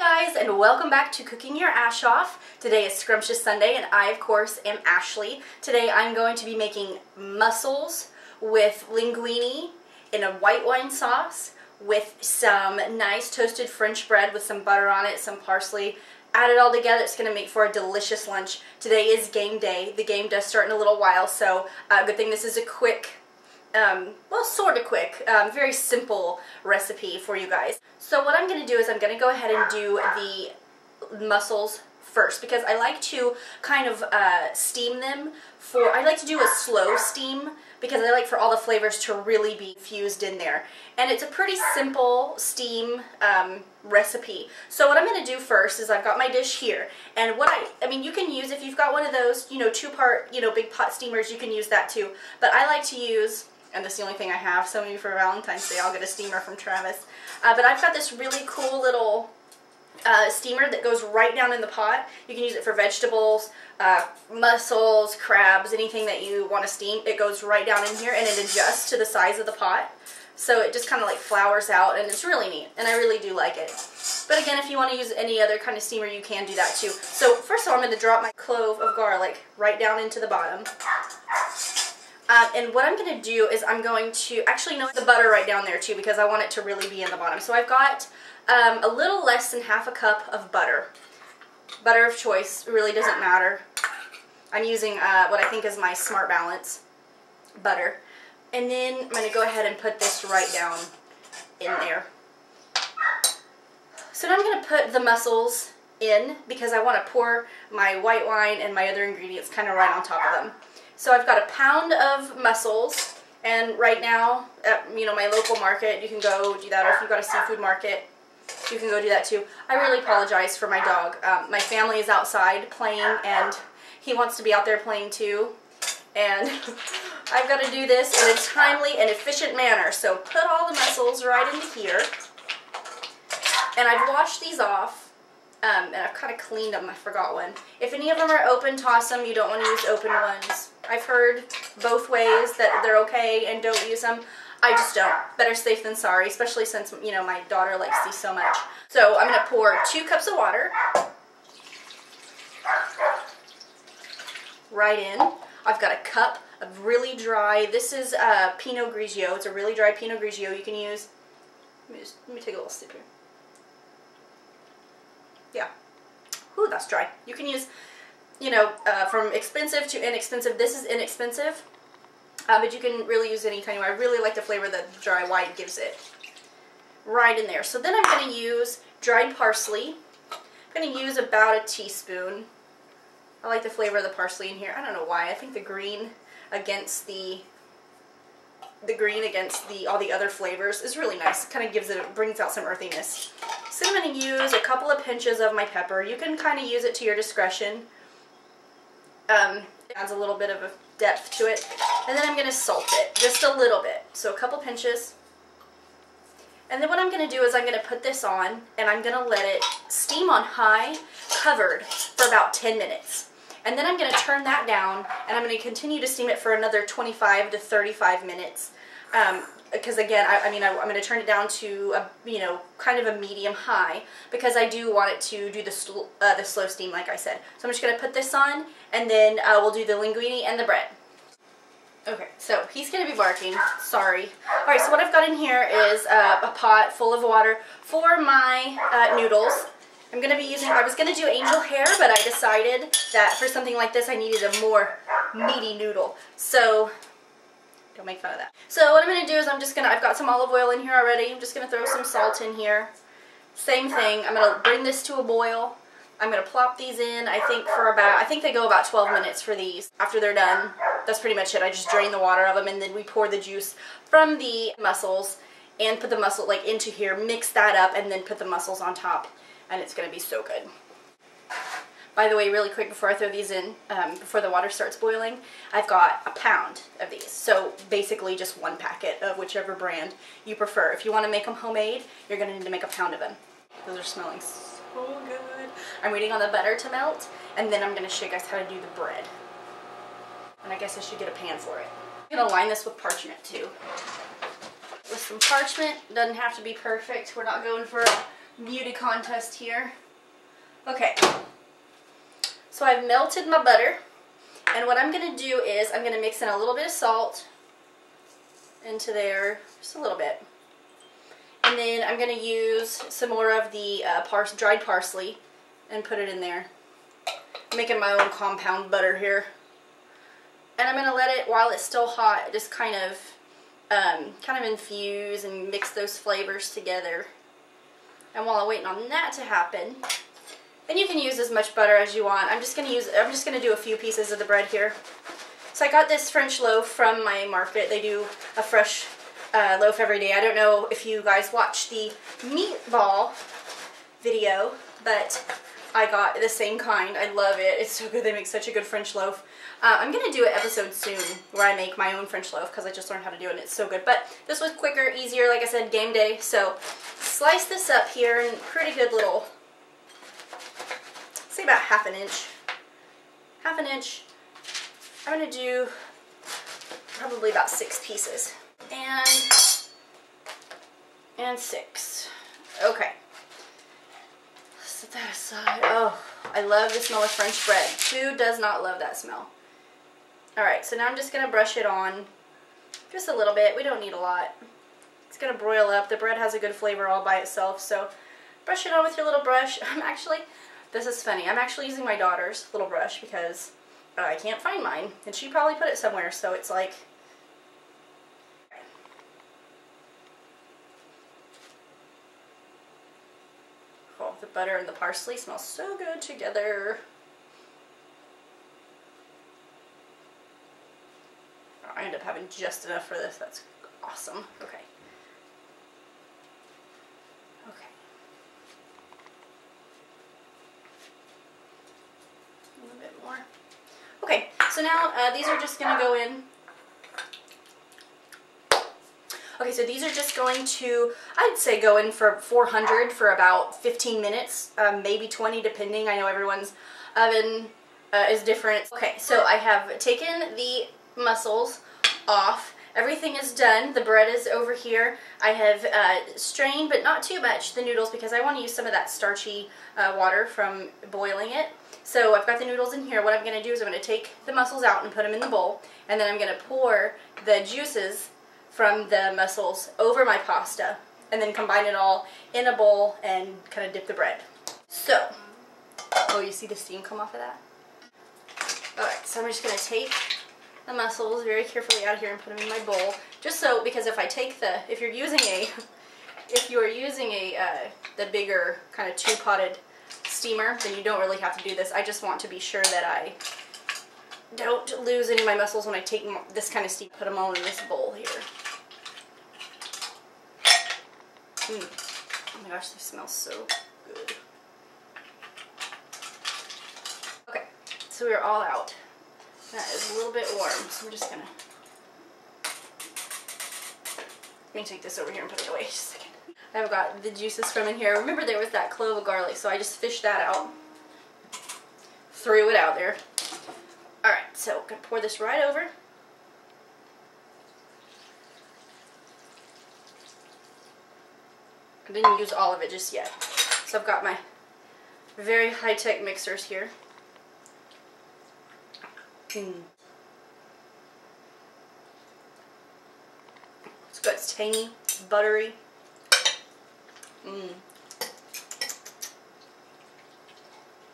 Guys, and welcome back to Cooking Your Ash Off. Today is Scrumptious Sunday and I of course am Ashley. Today I'm going to be making mussels with linguini in a white wine sauce with some nice toasted French bread with some butter on it, some parsley. Add it all together, it's going to make for a delicious lunch. Today is game day. The game does start in a little while, so good thing this is a quick, well, sort of quick, very simple recipe for you guys. So what I'm going to do is I'm going to go ahead and do the mussels first because I like to kind of steam them I like to do a slow steam because I like for all the flavors to really be infused in there. And it's a pretty simple steam recipe. So what I'm going to do first is I've got my dish here, and what I mean, you can use, if you've got one of those, two-part, big pot steamers, you can use that too. But I like to use, and this is the only thing I have, so maybe for Valentine's Day I'll get a steamer from Travis. But I've got this really cool little steamer that goes right down in the pot. You can use it for vegetables, mussels, crabs, anything that you want to steam. It goes right down in here and it adjusts to the size of the pot. So it just kind of like flours out, and it's really neat, and I really do like it. But again, if you want to use any other kind of steamer, you can do that too. So first of all, I'm going to drop my clove of garlic right down into the bottom. And what I'm going to do is I'm going to actually the butter right down there too, because I want it to really be in the bottom. So I've got a little less than half a cup of butter. Butter of choice, really doesn't matter. I'm using what I think is my Smart Balance butter. And then I'm going to go ahead and put this right down in there. So now I'm going to put the mussels in because I want to pour my white wine and my other ingredients kind of right on top of them. So I've got a pound of mussels, and right now at my local market, you can go do that, or if you've got a seafood market, you can go do that too. I really apologize for my dog. My family is outside playing, and he wants to be out there playing too. And I've got to do this in a timely and efficient manner. So put all the mussels right into here. And I've washed these off, and I've kind of cleaned them. I forgot one. If any of them are open, toss them. You don't want to use open ones. I've heard both ways that they're okay and don't use them. I just don't. Better safe than sorry, especially since, my daughter likes these so much. So I'm going to pour 2 cups of water right in. I've got a cup of really dry, this is Pinot Grigio. It's a really dry Pinot Grigio. You can use, let me take a little sip here. Yeah. Ooh, that's dry. You can use, from expensive to inexpensive. This is inexpensive. But you can really use any kind of, I really like the flavor that dry white gives it. Right in there. So then I'm going to use dried parsley. I'm going to use about a teaspoon. I like the flavor of the parsley in here. I don't know why. I think the green against all the other flavors is really nice. It kind of brings out some earthiness. So I'm going to use a couple of pinches of my pepper. You can kind of use it to your discretion. It adds a little bit of a depth to it. And then I'm going to salt it just a little bit. So a couple pinches. And then what I'm going to do is I'm going to put this on and I'm going to let it steam on high, covered, for about 10 minutes. And then I'm going to turn that down and I'm going to continue to steam it for another 25 to 35 minutes. Because again, I'm going to turn it down to a, kind of a medium high because I do want it to do the slow steam, like I said. So I'm just going to put this on, and then we'll do the linguini and the bread. Okay, so he's going to be barking. Sorry. All right, so what I've got in here is a pot full of water for my noodles. I'm going to be using, I was going to do angel hair, but I decided that for something like this I needed a more meaty noodle. So don't make fun of that. So what I'm going to do is I've got some olive oil in here already. I'm just going to throw some salt in here. Same thing. I'm going to bring this to a boil. I'm going to plop these in, I think they go about 12 minutes for these. After they're done, that's pretty much it. I just drain the water of them, and then we pour the juice from the mussels and put the mussel into here, mix that up, and then put the mussels on top, and it's going to be so good. By the way, really quick before I throw these in, before the water starts boiling, I've got a pound of these. So basically just 1 packet of whichever brand you prefer. If you want to make them homemade, you're going to need to make a pound of them. Those are smelling so good. I'm waiting on the butter to melt, and then I'm going to show you guys how to do the bread. And I guess I should get a pan for it. I'm going to line this with parchment too. With some parchment, doesn't have to be perfect. We're not going for a beauty contest here. Okay, so I've melted my butter, and what I'm going to do is I'm going to mix in a little bit of salt into there, just a little bit. And then I'm going to use some more of the dried parsley and put it in there. I'm making my own compound butter here. And I'm going to let it, while it's still hot, just kind of infuse and mix those flavors together. And while I'm waiting on that to happen, then you can use as much butter as you want. I'm just going to do a few pieces of the bread here. So I got this French loaf from my market. They do a fresh loaf every day. I don't know if you guys watch the meatball video, but I got the same kind. I love it. It's so good. They make such a good French loaf. I'm going to do an episode soon where I make my own French loaf because I just learned how to do it and it's so good. But this was quicker, easier, like I said, game day. So slice this up here in pretty good little, say about half an inch. Half an inch. I'm going to do probably about 6 pieces. And 6. Okay. Set that aside. Oh, I love the smell of French bread. Who does not love that smell? Alright, so now I'm just going to brush it on just a little bit. We don't need a lot. It's going to broil up. The bread has a good flavor all by itself, so brush it on with your little brush. This is funny. I'm actually using my daughter's little brush because I can't find mine, and she probably put it somewhere, so it's like... Oh, the butter and the parsley smell so good together. I end up having just enough for this. That's awesome. Okay. Okay. A little bit more. Okay, so now these are just going to go in. Okay, so these are just going to, I'd say go in for 400 for about 15 minutes, maybe 20 depending. I know everyone's oven is different. Okay, so I have taken the mussels off. Everything is done. The bread is over here. I have strained, but not too much, the noodles because I want to use some of that starchy water from boiling it. So I've got the noodles in here. What I'm going to do is I'm going to take the mussels out and put them in the bowl, and then I'm going to pour the juices from the mussels over my pasta, and then combine it all in a bowl and kind of dip the bread. So, oh, you see the steam come off of that? Alright, so I'm just going to take the mussels very carefully out of here and put them in my bowl. Just so, because if I take the, if you're using the bigger kind of 2-potted steamer, then you don't really have to do this. I just want to be sure that I don't lose any of my mussels when I take this kind of steam. Put them all in this bowl here. Oh my gosh, they smell so good. Okay, so we're all out. That is a little bit warm, so I'm just gonna... Let me take this over here and put it away just a second. I've got the juices from in here. Remember there was that clove of garlic, so I just fished that out. Threw it out there. Alright, so I'm gonna pour this right over. I didn't use all of it just yet. So I've got my very high-tech mixers here. It's good. It's tangy. It's buttery.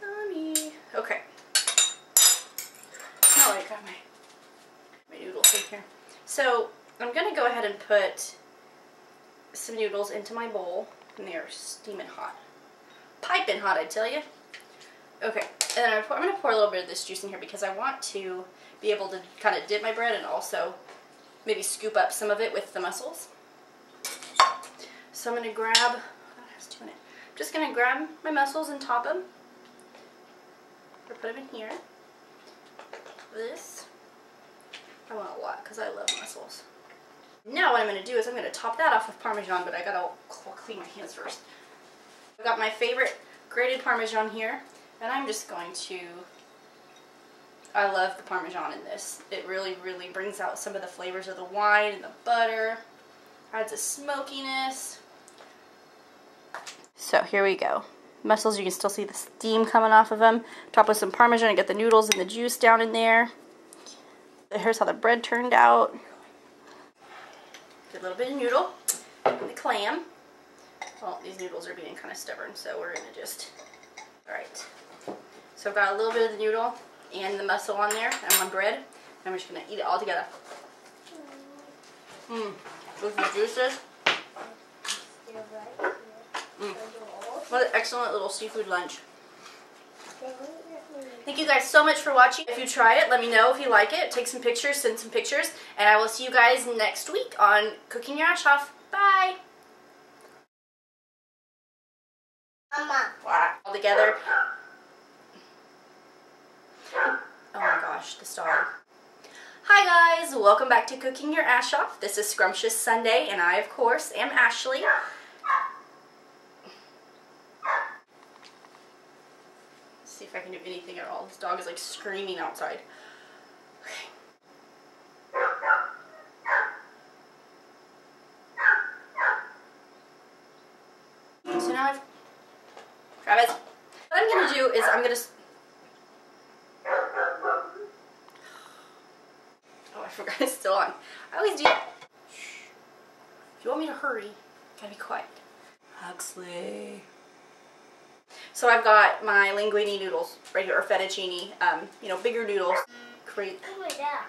Yummy. Okay. Now I got my noodles in here. So I'm going to go ahead and put some noodles into my bowl, and they are steaming hot. Piping hot, I tell you. Okay, and then I'm going to pour a little bit of this juice in here because I want to be able to kind of dip my bread and also maybe scoop up some of it with the mussels. So I'm going to grab, I'm just going to grab my mussels and top them. Or put them in here. This. I want a lot because I love mussels. Now what I'm going to do is I'm going to top that off with Parmesan, but I got to clean my hands first. I've got my favorite grated Parmesan here, and I'm just going to, I love the Parmesan in this. It really, really brings out some of the flavors of the wine and the butter. Adds a smokiness. So here we go. Mussels, you can still see the steam coming off of them. Top with some Parmesan and get the noodles and the juice down in there. Here's how the bread turned out. Get a little bit of noodle and the clam. Well, these noodles are being kind of stubborn, so we're going to just... Alright. So I've got a little bit of the noodle and the mussel on there and my bread. I'm just going to eat it all together. With the juices. What an excellent little seafood lunch. Thank you guys so much for watching. If you try it, let me know if you like it. Take some pictures, send some pictures, and I will see you guys next week on Cooking Your Ash Off. Bye! Mama. All together. Oh my gosh, the star. Hi guys, welcome back to Cooking Your Ash Off. This is Scrumptious Sunday, and I, of course, am Ashley. Let's see if I can do anything at all. This dog is like screaming outside. Okay. So now Travis, what I'm going to do is I'm going to... Oh, I forgot it's still on. I always do that. If you want me to hurry, gotta be quiet. Huxley. So I've got my linguini noodles right here, or fettuccine, you know, bigger noodles. Great. Oh my God.